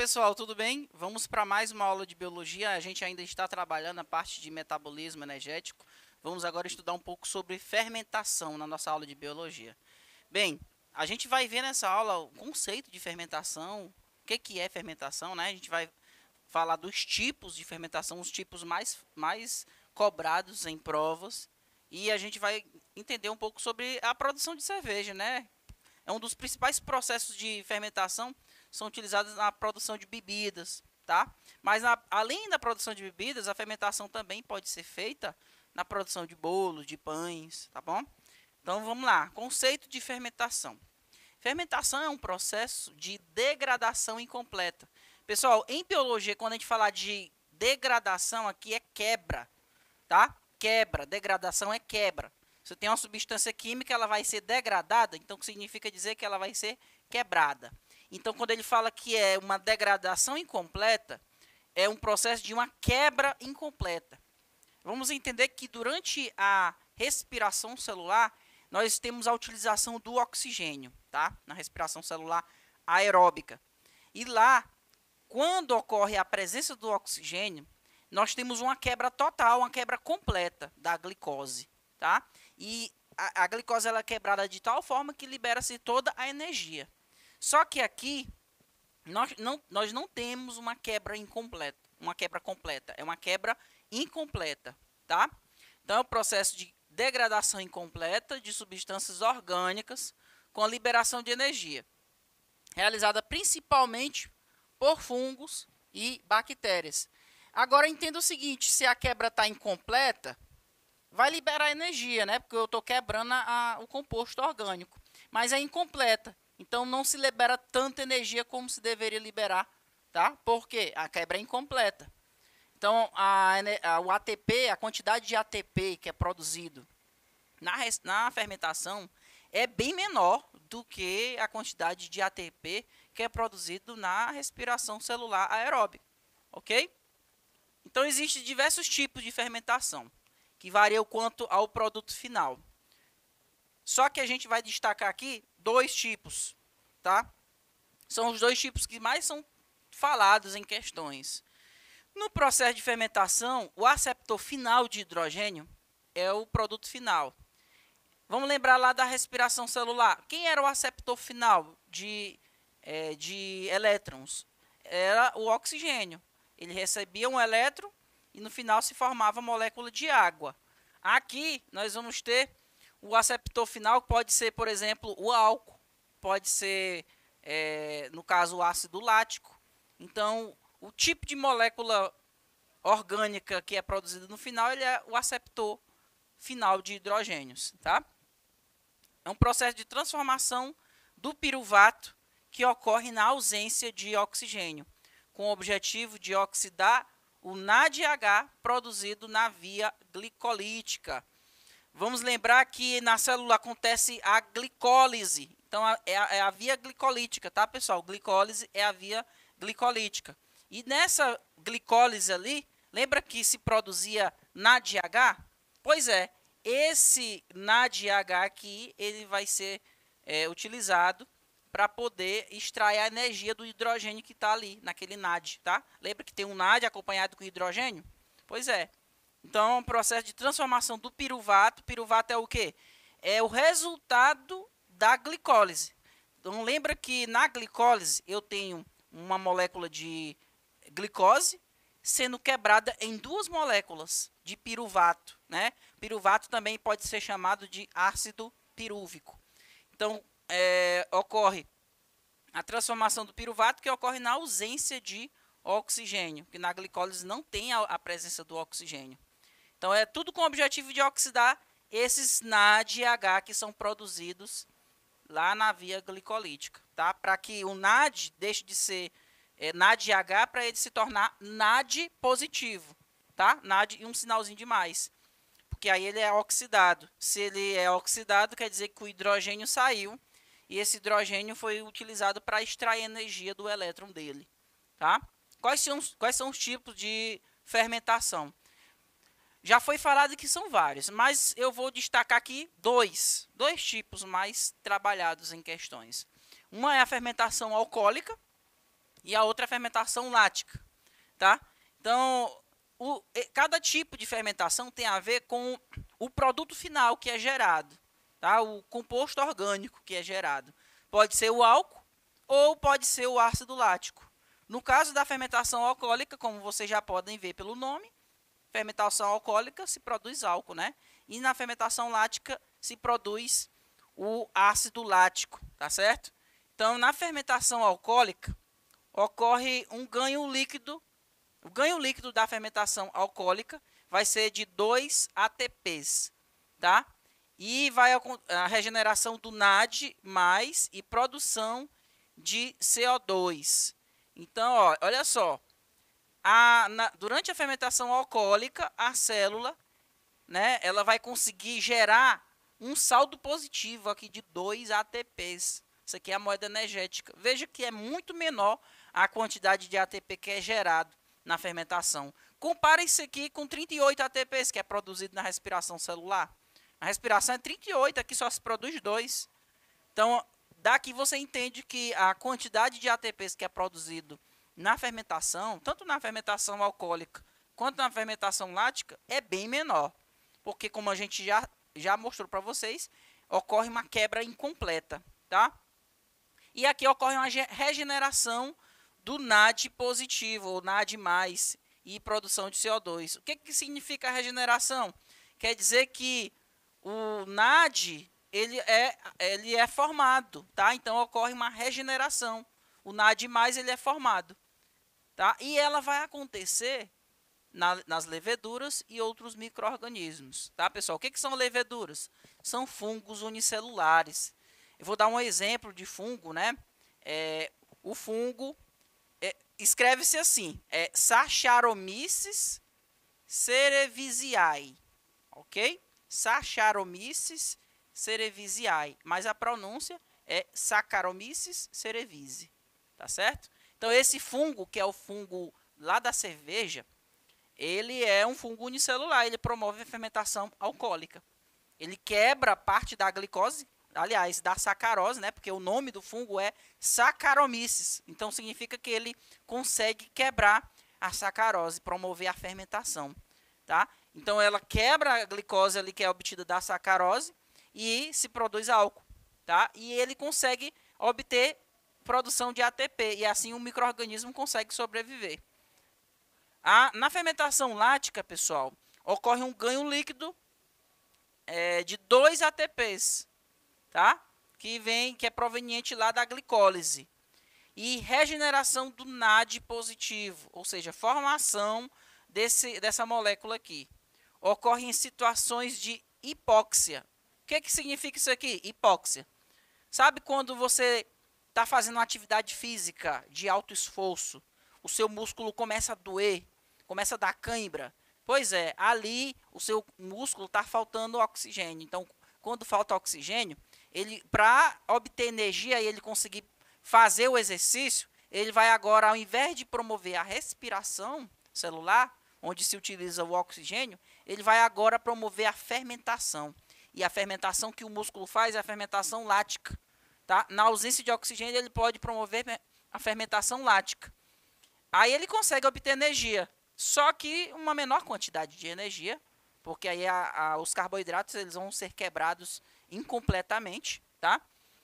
pessoal, tudo bem? Vamos para mais uma aula de biologia. A gente ainda está trabalhando a parte de metabolismo energético. Vamos agora estudar um pouco sobre fermentação na nossa aula de biologia. Bem, a gente vai ver nessa aula o conceito de fermentação, o que é fermentação, né? A gente vai falar dos tipos de fermentação, os tipos mais cobrados em provas. E a gente vai entender um pouco sobre a produção de cerveja, né? É um dos principais processos de fermentação, são utilizados na produção de bebidas, tá? Mas além da produção de bebidas, a fermentação também pode ser feita na produção de bolos, de pães, tá bom? Então vamos lá, conceito de fermentação. Fermentação é um processo de degradação incompleta. Pessoal, em biologia, quando a gente falar de degradação, aqui é quebra, tá? Quebra, degradação é quebra. Você tem uma substância química, ela vai ser degradada, então significa dizer que ela vai ser quebrada. Então, quando ele fala que é uma degradação incompleta, é um processo de uma quebra incompleta. Vamos entender que durante a respiração celular, nós temos a utilização do oxigênio, tá? Na respiração celular aeróbica. E lá, quando ocorre a presença do oxigênio, nós temos uma quebra total, uma quebra completa da glicose, tá? E a glicose ela é quebrada de tal forma que libera-se toda a energia. Só que aqui nós não temos uma quebra incompleta, uma quebra completa, é uma quebra incompleta, tá? Então é o processo de degradação incompleta de substâncias orgânicas com a liberação de energia, realizada principalmente por fungos e bactérias. Agora entenda o seguinte, se a quebra está incompleta, vai liberar energia, né? Porque eu estou quebrando o composto orgânico. Mas é incompleta. Então não se libera tanta energia como se deveria liberar, tá? Por quê? A quebra é incompleta. Então o ATP, a quantidade de ATP que é produzido na fermentação é bem menor do que a quantidade de ATP que é produzido na respiração celular aeróbica, ok? Então existem diversos tipos de fermentação que variam quanto ao produto final. Só que a gente vai destacar aqui dois tipos, tá? São os dois tipos que mais são falados em questões. No processo de fermentação, o aceptor final de hidrogênio é o produto final. Vamos lembrar lá da respiração celular. Quem era o aceptor final de elétrons? Era o oxigênio. Ele recebia um elétron e no final se formava a molécula de água. Aqui nós vamos ter o aceptor final, pode ser, por exemplo, o álcool, pode ser, no caso, o ácido lático. Então, o tipo de molécula orgânica que é produzida no final, ele é o aceptor final de hidrogênios, tá? É um processo de transformação do piruvato que ocorre na ausência de oxigênio, com o objetivo de oxidar o NADH produzido na via glicolítica. Vamos lembrar que na célula acontece a glicólise. Então, é a via glicolítica, tá, pessoal? Glicólise é a via glicolítica. E nessa glicólise ali, lembra que se produzia NADH? Pois é, esse NADH aqui, ele vai ser utilizado para poder extrair a energia do hidrogênio que está ali, naquele NAD, tá? Lembra que tem um NAD acompanhado com hidrogênio? Pois é. Então, é um processo de transformação do piruvato. Piruvato é o quê? É o resultado da glicólise. Então, lembra que na glicólise eu tenho uma molécula de glicose sendo quebrada em duas moléculas de piruvato, né? Piruvato também pode ser chamado de ácido pirúvico. Então, ocorre a transformação do piruvato que ocorre na ausência de oxigênio, que na glicólise não tem a presença do oxigênio. Então, é tudo com o objetivo de oxidar esses NADH que são produzidos lá na via glicolítica, tá? Para que o NAD deixe de ser NADH para ele se tornar NAD positivo, tá? NAD e um sinalzinho de mais, porque aí ele é oxidado. Se ele é oxidado, quer dizer que o hidrogênio saiu e esse hidrogênio foi utilizado para extrair energia do elétron dele, tá? Quais são os tipos de fermentação? Já foi falado que são vários, mas eu vou destacar aqui dois tipos mais trabalhados em questões. Uma é a fermentação alcoólica, e a outra é a fermentação lática, tá? Então, cada tipo de fermentação tem a ver com o produto final que é gerado, tá? O composto orgânico que é gerado. Pode ser o álcool ou pode ser o ácido lático. No caso da fermentação alcoólica, como vocês já podem ver pelo nome, fermentação alcoólica se produz álcool, né? E na fermentação lática se produz o ácido lático, tá certo? Então, na fermentação alcoólica, ocorre um ganho líquido. O ganho líquido da fermentação alcoólica vai ser de 2 ATPs, tá? E vai a regeneração do NAD+, e produção de CO2. Então, ó, olha só, durante a fermentação alcoólica, a célula, né, ela vai conseguir gerar um saldo positivo aqui de 2 ATPs. Isso aqui é a moeda energética. Veja que é muito menor a quantidade de ATP que é gerado na fermentação. Compare isso aqui com 38 ATPs, que é produzido na respiração celular. A respiração é 38, aqui só se produz 2. Então, daqui você entende que a quantidade de ATPs que é produzido na fermentação, tanto na fermentação alcoólica quanto na fermentação lática, é bem menor. Porque, como a gente já mostrou para vocês, ocorre uma quebra incompleta, tá? E aqui ocorre uma regeneração do NAD positivo, ou NAD+, e produção de CO2. O que significa a regeneração? Quer dizer que o NAD ele é formado, tá? Então ocorre uma regeneração. O NAD+, ele é formado, tá? E ela vai acontecer nas leveduras e outros micro-organismos, tá, pessoal? O que são leveduras? São fungos unicelulares. Eu vou dar um exemplo de fungo, né? O fungo escreve-se assim, Saccharomyces cerevisiae, ok? Saccharomyces cerevisiae, mas a pronúncia é Saccharomyces cerevisiae, tá certo? Então, esse fungo, que é o fungo lá da cerveja, ele é um fungo unicelular, ele promove a fermentação alcoólica. Ele quebra parte da glicose, aliás, da sacarose, né? Porque o nome do fungo é Saccharomyces. Então, significa que ele consegue quebrar a sacarose, promover a fermentação, tá? Então, ela quebra a glicose ali que é obtida da sacarose e se produz álcool, tá? E ele consegue obter produção de ATP e assim o micro-organismo consegue sobreviver. Na fermentação lática, pessoal, ocorre um ganho líquido de 2 ATPs, tá? Que é proveniente lá da glicólise. E regeneração do NAD positivo, ou seja, formação dessa molécula aqui. Ocorre em situações de hipóxia. O que significa isso aqui? Hipóxia. Sabe quando você está fazendo uma atividade física de alto esforço, o seu músculo começa a doer, começa a dar cãibra? Pois é, ali o seu músculo está faltando oxigênio. Então, quando falta oxigênio, para obter energia e ele conseguir fazer o exercício, ele vai agora, ao invés de promover a respiração celular, onde se utiliza o oxigênio, ele vai agora promover a fermentação. E a fermentação que o músculo faz é a fermentação lática. Tá? Na ausência de oxigênio, ele pode promover a fermentação lática. Aí ele consegue obter energia, só que uma menor quantidade de energia, porque aí os carboidratos eles vão ser quebrados incompletamente, tá?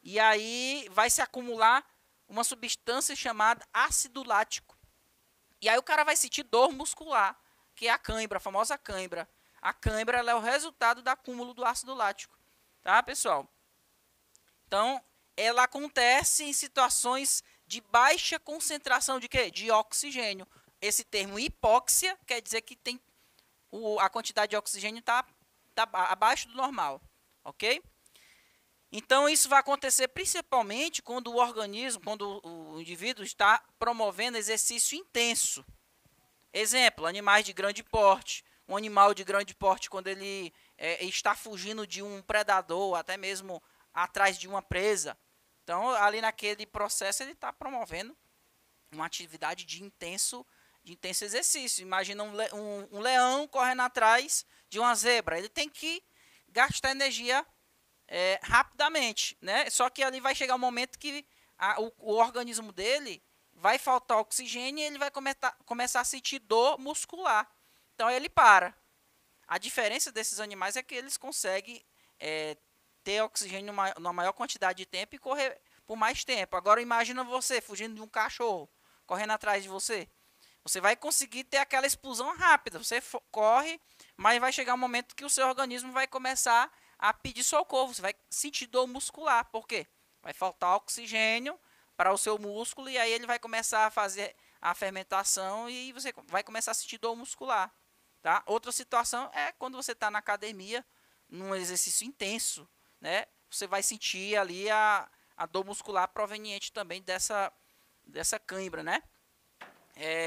E aí vai se acumular uma substância chamada ácido lático. E aí o cara vai sentir dor muscular, que é a cãibra, a famosa cãibra. A cãibra ela é o resultado do acúmulo do ácido lático, tá, pessoal? Então, ela acontece em situações de baixa concentração de quê? De oxigênio. Esse termo hipóxia quer dizer que a quantidade de oxigênio está abaixo do normal, ok? Então, isso vai acontecer principalmente quando o organismo, quando o indivíduo está promovendo exercício intenso. Exemplo, animais de grande porte. Um animal de grande porte, quando ele está fugindo de um predador, até mesmo atrás de uma presa. Então, ali naquele processo, ele está promovendo uma atividade de intenso exercício. Imagina um leão correndo atrás de uma zebra. Ele tem que gastar energia rapidamente, né? Só que ali vai chegar um momento que o organismo dele vai faltar oxigênio e ele vai começar a sentir dor muscular. Então ele para. A diferença desses animais é que eles conseguem ter oxigênio na maior quantidade de tempo e correr por mais tempo. Agora imagina você fugindo de um cachorro, correndo atrás de você. Você vai conseguir ter aquela explosão rápida. Você corre, mas vai chegar um momento que o seu organismo vai começar a pedir socorro. Você vai sentir dor muscular. Por quê? Vai faltar oxigênio para o seu músculo e aí ele vai começar a fazer a fermentação e você vai começar a sentir dor muscular. Tá? Outra situação é quando você está na academia, num exercício intenso, né? Você vai sentir ali a dor muscular proveniente também dessa cãibra, né?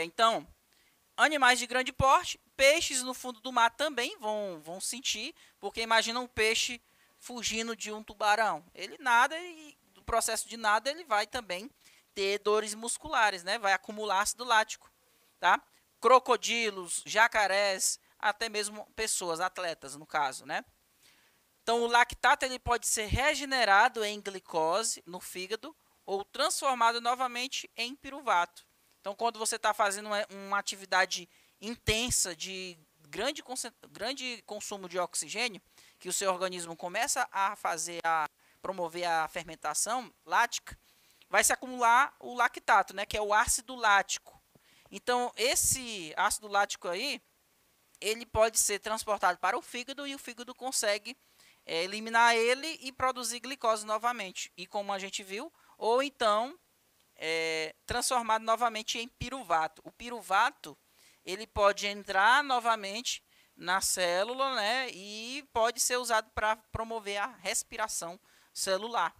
Então, animais de grande porte, peixes no fundo do mar também vão sentir, porque imagina um peixe fugindo de um tubarão. Ele nada e no processo de nada ele vai também ter dores musculares, né? Vai acumular ácido lático, tá? Crocodilos, jacarés, até mesmo pessoas, atletas no caso, né? Então o lactato ele pode ser regenerado em glicose no fígado ou transformado novamente em piruvato. Então quando você está fazendo uma atividade intensa de grande consumo de oxigênio, que o seu organismo começa a promover a fermentação lática, vai se acumular o lactato, né, que é o ácido lático. Então, esse ácido lático aí, ele pode ser transportado para o fígado e o fígado consegue eliminar ele e produzir glicose novamente. E como a gente viu, ou então transformado novamente em piruvato. O piruvato, ele pode entrar novamente na célula, né, e pode ser usado para promover a respiração celular,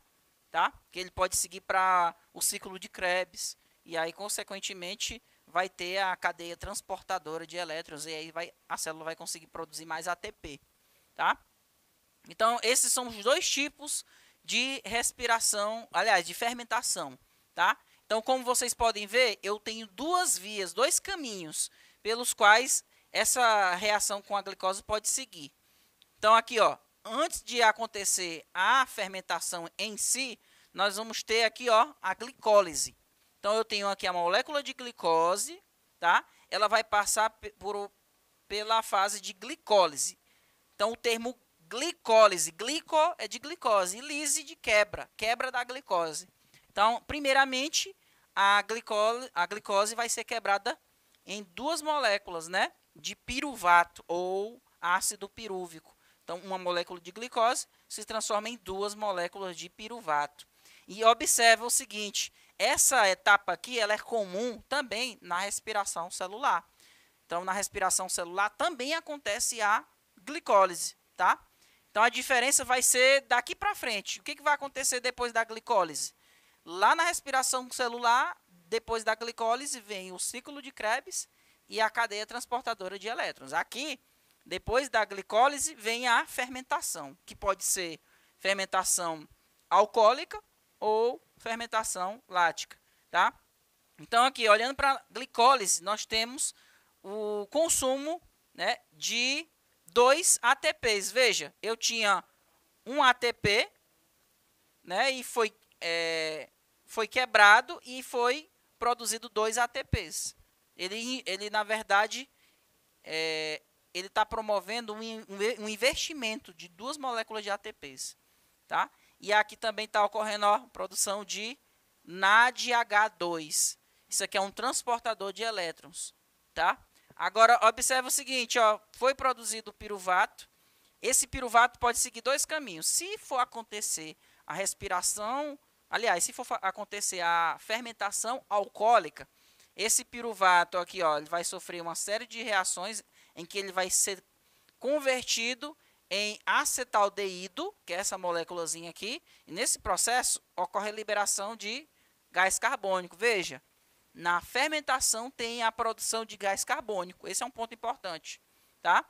tá? Que ele pode seguir para o ciclo de Krebs e aí consequentemente vai ter a cadeia transportadora de elétrons e aí a célula vai conseguir produzir mais ATP, tá? Então esses são os dois tipos de respiração, aliás, de fermentação, tá? Então como vocês podem ver, eu tenho duas vias, dois caminhos pelos quais essa reação com a glicose pode seguir. Então aqui, ó, antes de acontecer a fermentação em si, nós vamos ter aqui, ó, a glicólise. Então eu tenho aqui a molécula de glicose, tá? Ela vai passar pela fase de glicólise. Então o termo glicólise, glico é de glicose, e lise de quebra da glicose. Então, primeiramente, a glicose vai ser quebrada em duas moléculas, né, de piruvato ou ácido pirúvico. Então, uma molécula de glicose se transforma em duas moléculas de piruvato. E observa o seguinte, essa etapa aqui ela é comum também na respiração celular. Então, na respiração celular também acontece a glicólise, tá? Então, a diferença vai ser daqui para frente. O que vai acontecer depois da glicólise? Lá na respiração celular, depois da glicólise, vem o ciclo de Krebs e a cadeia transportadora de elétrons. Aqui, depois da glicólise, vem a fermentação, que pode ser fermentação alcoólica ou fermentação lática, tá? Então, aqui, olhando para a glicólise, nós temos o consumo, né, de 2 ATPs. Veja, eu tinha um ATP, né, e foi quebrado e foi produzido 2 ATPs. Ele na verdade, ele está promovendo um investimento de 2 moléculas de ATPs. Tá? E aqui também está ocorrendo a produção de NADH2. Isso aqui é um transportador de elétrons. Tá? Agora, observe o seguinte, ó, foi produzido o piruvato. Esse piruvato pode seguir dois caminhos. Se for acontecer a respiração, aliás, se for acontecer a fermentação alcoólica, esse piruvato aqui, ó, ele vai sofrer uma série de reações em que ele vai ser convertido em acetaldeído, que é essa moléculazinha aqui, e nesse processo ocorre a liberação de gás carbônico. Veja, na fermentação tem a produção de gás carbônico, esse é um ponto importante, tá?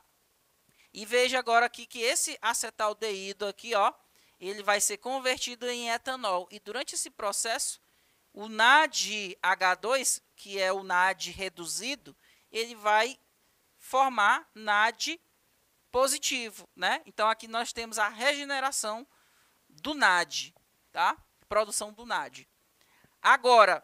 E veja agora aqui que esse acetaldeído aqui, ó, ele vai ser convertido em etanol, e durante esse processo, o NADH2, que é o NAD reduzido, ele vai formar NAD positivo, né? Então aqui nós temos a regeneração do NAD, tá? Produção do NAD. Agora,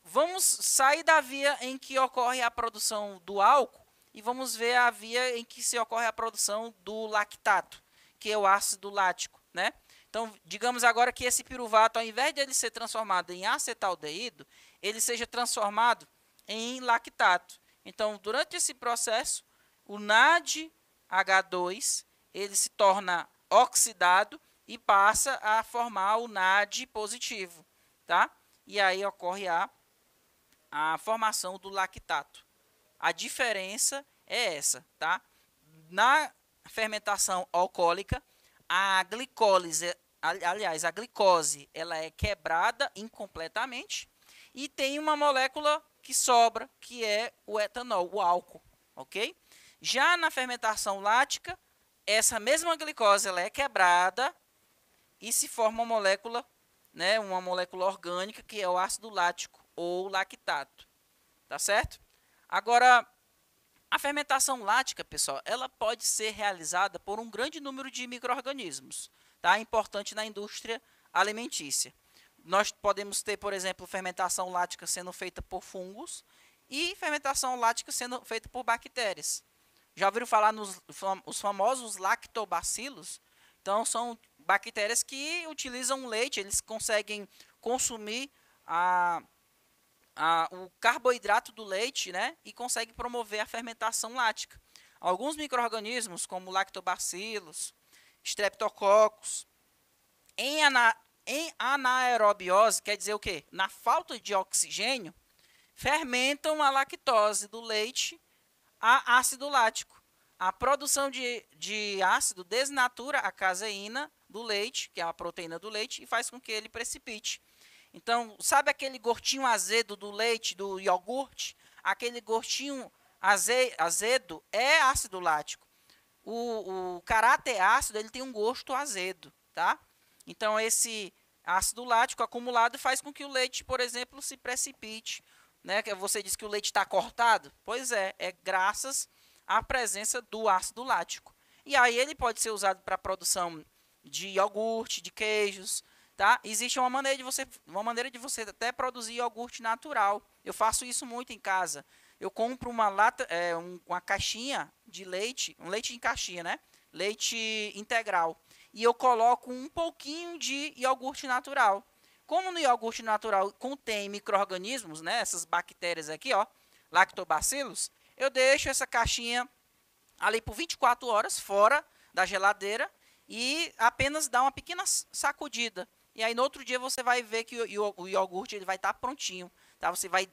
vamos sair da via em que ocorre a produção do álcool e vamos ver a via em que se ocorre a produção do lactato, que é o ácido lático, né? Então, digamos agora que esse piruvato, ao invés de ele ser transformado em acetaldeído, ele seja transformado em lactato. Então, durante esse processo, o NADH2 ele se torna oxidado e passa a formar o NAD positivo, tá? E aí ocorre a formação do lactato. A diferença é essa, tá? Na fermentação alcoólica, a glicólise, aliás, a glicose, ela é quebrada incompletamente e tem uma molécula que sobra, que é o etanol, o álcool, ok? Já na fermentação lática, essa mesma glicose ela é quebrada e se forma uma molécula, né, uma molécula orgânica que é o ácido lático ou lactato, tá certo? Agora, a fermentação lática, pessoal, ela pode ser realizada por um grande número de micro-organismos, tá? Importante na indústria alimentícia. Nós podemos ter, por exemplo, fermentação lática sendo feita por fungos e fermentação lática sendo feita por bactérias. Já ouviram falar nos os famosos lactobacilos? Então, são bactérias que utilizam leite, eles conseguem consumir o carboidrato do leite, né, e conseguem promover a fermentação lática. Alguns micro-organismos, como lactobacilos, streptococcus, em anaerobiose, quer dizer o quê? Na falta de oxigênio, fermentam a lactose do leite a ácido lático. A produção de ácido desnatura a caseína do leite, que é a proteína do leite, e faz com que ele precipite. Então, sabe aquele gostinho azedo do leite, do iogurte? Aquele gostinho azedo é ácido lático. O caráter ácido ele tem um gosto azedo, tá? Então, esse ácido lático acumulado faz com que o leite, por exemplo, se precipite. Né? Você disse que o leite está cortado? Pois é graças à presença do ácido lático. E aí ele pode ser usado para a produção de iogurte, de queijos, tá? Existe uma maneira de você até produzir iogurte natural. Eu faço isso muito em casa. Eu compro uma lata, uma caixinha de leite, um leite em caixinha, né? Leite integral. E eu coloco um pouquinho de iogurte natural. Como no iogurte natural contém micro-organismos, né? Essas bactérias aqui, ó, lactobacilos, eu deixo essa caixinha ali por 24 horas fora da geladeira e apenas dá uma pequena sacudida. E aí no outro dia você vai ver que o iogurte ele vai estar prontinho, tá? Você vai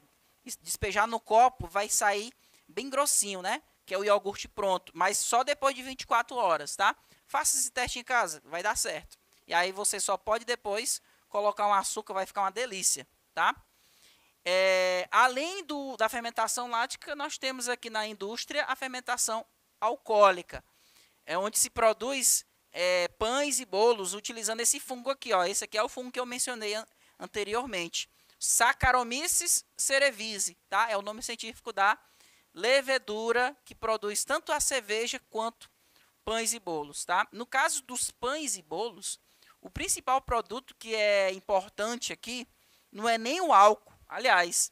despejar no copo, vai sair bem grossinho, né? Que é o iogurte pronto, mas só depois de 24 horas, tá? Faça esse teste em casa, vai dar certo. E aí você só pode depois colocar um açúcar, vai ficar uma delícia, tá? Além da fermentação lática, nós temos aqui na indústria a fermentação alcoólica, onde se produz pães e bolos utilizando esse fungo aqui, ó. Esse aqui é o fungo que eu mencionei anteriormente, Saccharomyces cerevisiae, tá? É o nome científico da levedura que produz tanto a cerveja quanto pães e bolos, tá? No caso dos pães e bolos, o principal produto que é importante aqui não é nem o álcool, aliás,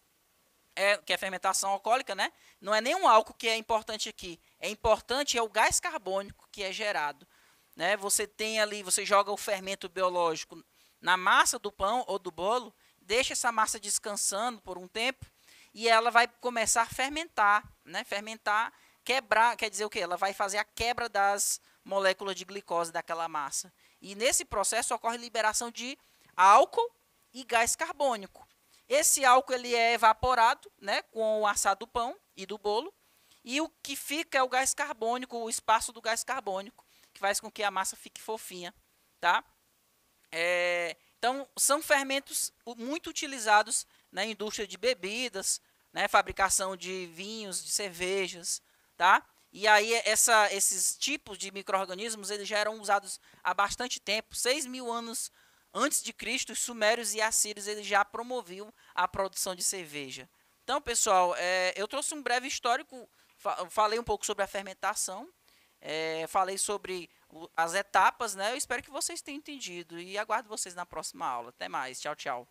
que é fermentação alcoólica, né? Não é nem um álcool que é importante aqui. É importante o gás carbônico que é gerado, né? Você tem ali, você joga o fermento biológico na massa do pão ou do bolo, deixa essa massa descansando por um tempo e ela vai começar a fermentar, né? Fermentar, quebrar, quer dizer o quê? Ela vai fazer a quebra das moléculas de glicose daquela massa. E nesse processo ocorre liberação de álcool e gás carbônico. Esse álcool ele é evaporado, né, com o assado do pão e do bolo, e o que fica é o gás carbônico, o espaço do gás carbônico, que faz com que a massa fique fofinha, tá? Então, são fermentos muito utilizados na indústria de bebidas, né, fabricação de vinhos, de cervejas, tá? E aí esses tipos de micro-organismos eles já eram usados há bastante tempo, 6.000 anos antes de Cristo, os sumérios e assírios eles já promoviam a produção de cerveja. Então, pessoal, eu trouxe um breve histórico, falei um pouco sobre a fermentação, falei sobre as etapas, né? Eu espero que vocês tenham entendido e aguardo vocês na próxima aula. Até mais, tchau, tchau.